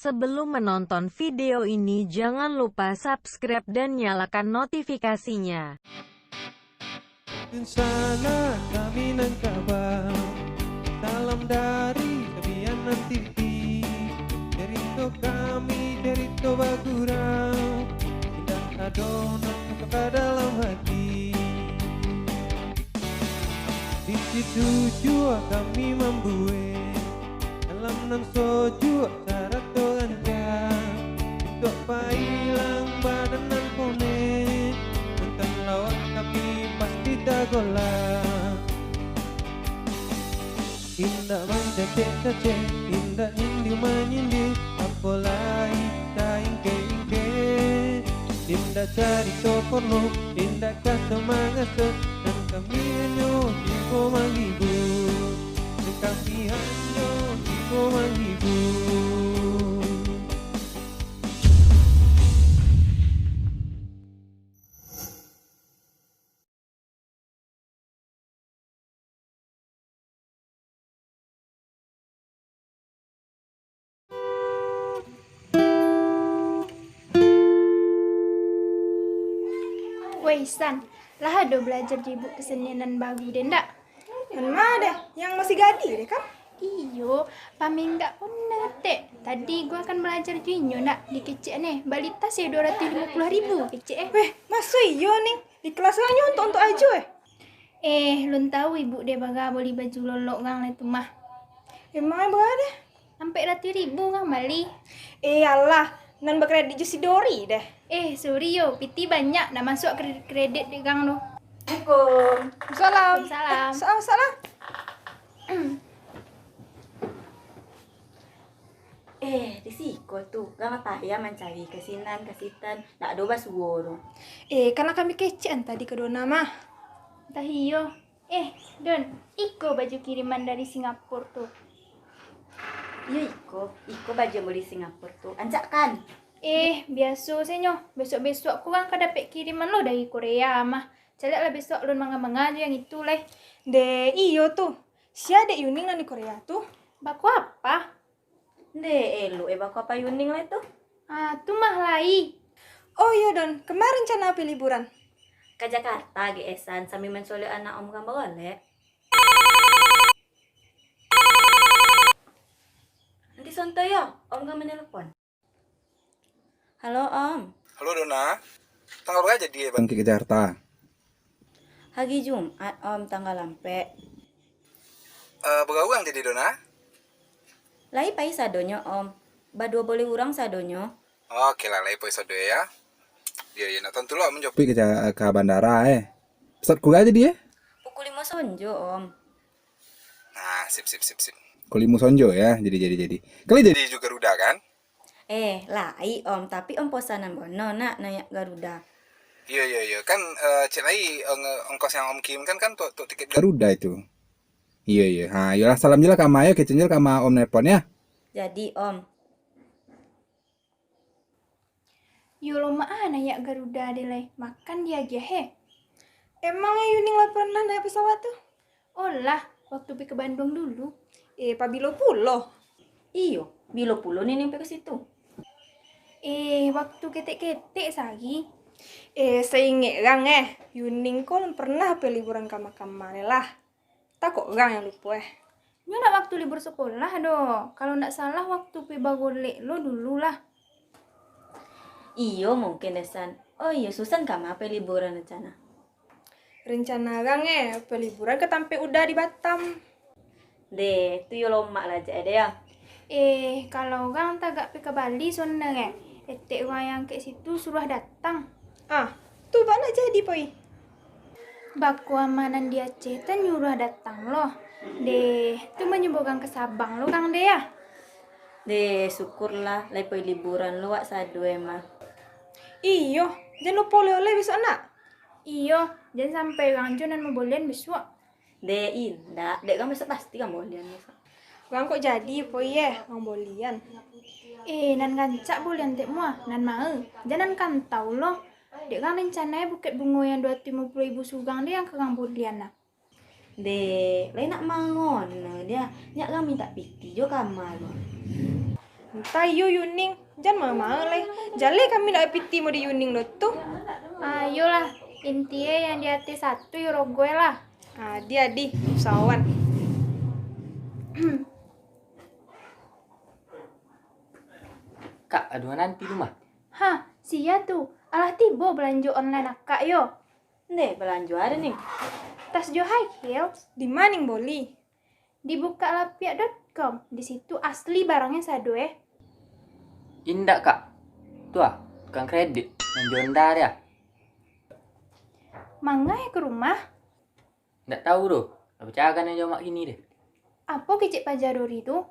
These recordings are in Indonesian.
Sebelum menonton video ini jangan lupa subscribe dan nyalakan notifikasinya. Di sana kami nang kabar, salam dari Sabianan TV. Cerita kami, cerita bagurau, indah adonan ke dalam hati. Di situ jua kami membuat dalam nan soju acara toganjang. Untuk pailang badan nan kone, tentang lawak kami pasti tak golak. Indah bang cace, indah indi menyindir, apalagi tak ingke. Indah cari soporno, indah kata mangasa, dan kami hanya hiko menghibur. Dan kami hanya hiko menghibur. Woi San, lah ada belajar di buku kesenian baru deh ndak? Mana deh, yang masih gadi deh kan? Iyo, paming nggak pernah dek. Tadi gua akan belajar jinyo nak di kecik nih. Balita sih 250.000 kecik Weh, masuk iyo nih di kelas lainnya untuk aja Lun tahu ibu dia baga beli baju lolok gang itu mah. Emangnya berapa? Sampai 100.000 gang bali. Alah, nan berkredit jusi Dori deh. Sorry yo, piti banyak nak masuk kredit di gang lo. Salam. Salam. Salam. Risiko tuh, gak payah mencari kasinan, kasitan, nak doba suworo. Karena kami kecian tadi ke Dona mah. Entah iyo. Don, iko baju kiriman dari Singapura tuh. Iya Iko baju beli Singapura tuh, ancak kan? Biasa senyo. Besok-besok aku kan dapet kiriman lo dari Korea mah. Calik lah besok lo manga-manga aja yang itu lah. Deh, iyo tuh. Si adek Yuning nan di Korea tuh. Baku apa? Lu baku apa yuning lah tuh? Tuh mah lai. Oh iya Don, kemarin rencana apa liburan? Ke Jakarta, geesan, sambil menculik anak om gambar oleh. Nanti sonto ya, om gak menelpon. Halo om. Halo Dona, tanggal berapa jadi bang ke Jakarta? Hari Jumat om tanggal lampe. Berapa jadi Dona? Lai pai sadonyo om. Badua boleh urang sadonyo. Oke lah, lai poin ya. Iya, nak tentu lo menjawab ke bandara Pesat ku aja dia. Pukul 5 sonjo om. Nah, sip. Kulimu sonjo ya, jadi. Kali jadi juga Garuda kan? Lai om, tapi om posanan bono nak naik Garuda. Iya, kan celai ongkos yang om kirim kan tuh tiket Garuda itu. Iya. Yolah salam jelas kama ya, kecenjel kama om nelpon ya. Jadi om. Yo lo mah naik Garuda deh lai. Makan dia aja Emangnya Yuning lah pernah naik pesawat tuh? Oh lah, waktu pergi ke Bandung dulu. Pabilo pulo. Iyo, bilo pulo nih nyampe ke situ. Waktu ketek-ketek sagi. Seinget gang Yuning kok pernah apa liburan kama-kama lah. Tak kok gang yang lupa Nyo nak waktu libur sekolah do. Kalau ndak salah waktu pergi bagolek lo dulu lah. Iyo mungkin desan. Oh iya Susan kama apa liburan rencana? Rencana gang apa liburan ke Tampe udah di Batam. Deh, tu yo lomak lah aja deh ya. Kalau orang tagak pergi ke Bali soneng etek wayang ke situ suruh datang. Tuh mana jadi poi. Baku amanan di Aceh tan nyuruh datang loh. Deh, tu menyembogang ke Sabang lo kang deh ya. Deh, syukurlah lepoi liburan lu wak sadu emang. Iyo, jangan lupa oleh-oleh besok nak. Iyo, jangan sampai orang jonan mau bolehan besok. Deh, indah. Dek kan besok pasti kan bolehan besok. Gang kok jadi poi ngomong bolian. Nan ngancak bolehan tek muah, nan mau. Jangan kan tahu loh. Dek kan rencananya Bukit Bungo yang 250.000 sugang dia yang ke Kang Budian nak. Dek, lain nak mangon dia nyak kami tak piti jo kamal. Entah yo Yuning, jangan mama leh. Jale kami nak piti mau di Yuning lo tuh. Ayolah, intinya yang di hati satu euro gue lah. Dia di usahawan. Kak, aduan nanti rumah. Hah, sia tuh. Alah tiba belanja online akak yo. Nih, belanja ada nih. Tas jo high heels Di maning boli. di bukalapak.com. Di situ asli barangnya sado Indah kak. Tuh ah, tukang kredit. Menjonda ya. Mangga ke rumah. Nggak tahu doh. Apa cagan yang jawab gini deh. Apa kicik pajadori itu?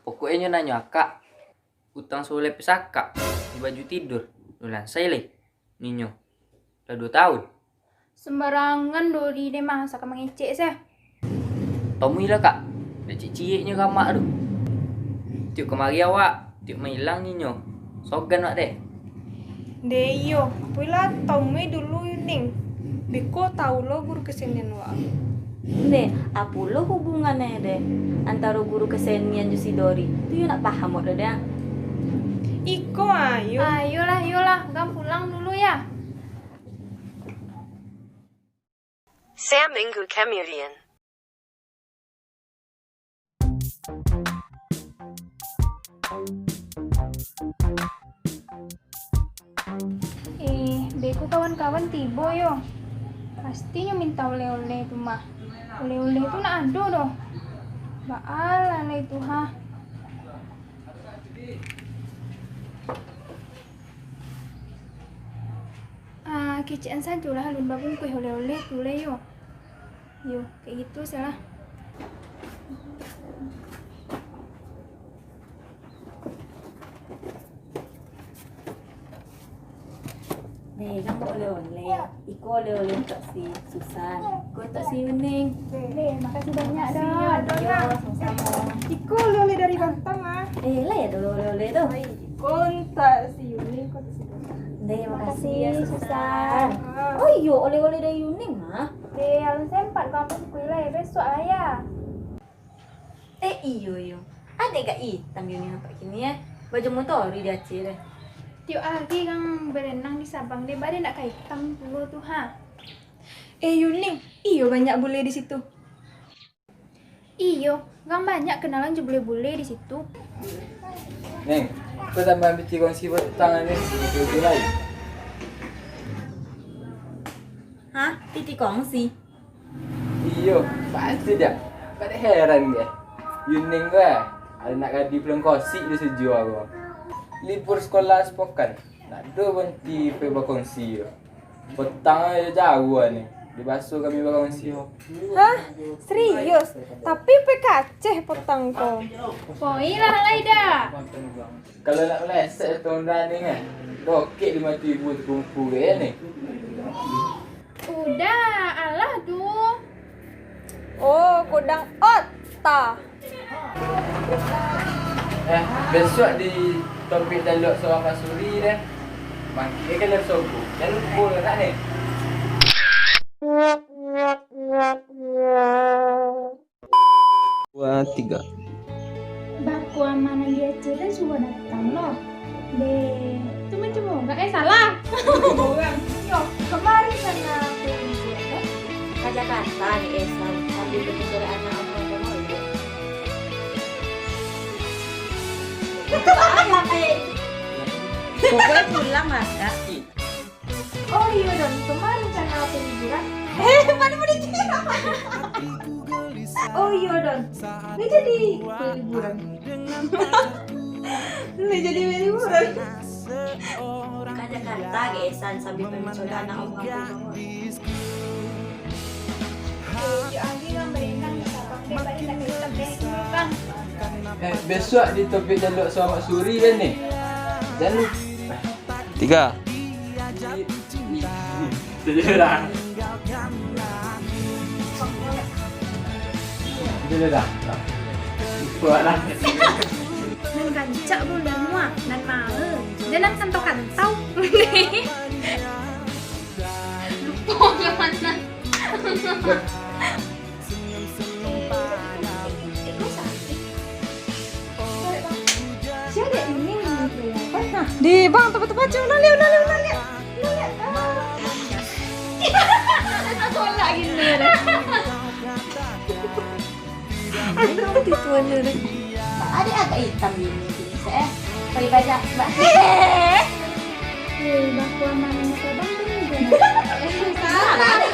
Pokoknya nanya kak. Utang soleh pesaka. Di baju tidur. Nulan sele. Ninyo. Udah 2 tahun. Sembarangan dori deh masa ka mengecek seh. Tomui lah kak. Dah cik-ciknya kamak tu. Tiuk kemari awak. Tiuk mailang ninyo. Sogan wak deh. Deyo, apalah tahu dulu Yuning. Beko tahu lo guru kesenian wa. Nih, apa lo hubungannya deh antara guru kesenian Jusidori? Itu nak paham udah deh. Iko ayo. Ayolah, Gam pulang dulu ya. Sam Minggu Kemudian. Beku kawan-kawan tibo yo. Pastinya minta oleh-oleh itu mah. Oleh-oleh itu nak ado doh. Baal lah itu ha. Kecian saja lah halun babun kue oleh-oleh tule yo. Yo, kayak gitu salah. Nih, kamu oleh-oleh. Iko oleh-oleh untuk si Susan. Iko untuk si Yuning. Makasih banyak Yo, sama-sama. Iko oleh dari Bantang ah. Lah ya dulu oleh-oleh tuh. Kontak si Yuning kontak si Bantang. Nih, makasih ya Susan. Susan. Oh iya, oleh-oleh dari Yuning mah. Alun sempat kamu kuliah besok ayah. Iyo. Ada gak hitam Yuning apa gini ya? Baju motori di Aceh deh. Tiap hari kang berenang di Sabang deh, badai nak kaitan dulu tuh ha. Yuning, iyo banyak bule di situ. Iyo, kang banyak kenalan je bule-bule di situ. Neng, kau tambah ambil kongsi tangan ni. Itu lain. Hah? Titi kongsi? Iyo, pasti dah. Pada heran dia. Yuning ke? Ada nak gadi pulang kosik dia sejuk aku. Libur sekolah sepokan. Nak ada berhenti pergi berkongsi. Petang aja jauh ni. Di basuh kami berkongsi. Hah? Serius? Tapi PKC potang ko. Poi lah Laida. Kalau nak meleset tahun dah ni kan. Rokit 5,000 terkumpul ke ni. Udah, alah tuh. Oh, kodang otak. Besok di topik dialog seorang pasuri dah. Makin kalau sobu. Jangan lupa tak ni. Dua, tiga. Baku amanah dia cerita sudah datang loh. Deh, cuma enggak salah. Yo, kemarin sana aku Ke Jakarta nih Esan. Sambil berbicara anak orang mau ya. Anak kayak pokoknya pulang mas ya. Oh iya dong, kemarin sana aku liburan. Mana mau dikira? Oh iya Don. Ini jadi liburan. Ini jadi liburan. Ke Jakarta Esan sambil berbicara anak orang mau. Ya Anggi kan berenang di Sabang deh, badai nak kaitan deh dulu kan. Besok di topik dialog seorang pasuri kan ni. Jangan lupa. Tiga. Sudah. Sudah. Buat lah. Nan gancak boleh muah, nan mau. Jangan kantau-kantau. Lupa gimana? Di bang tempat-tempat cuma lihat. Aku lagi nih. Aduh, dituannya deh. Ada agak hitam ini bisa Bagi baca mbak. Baku aman yang sedang tuh. Salah.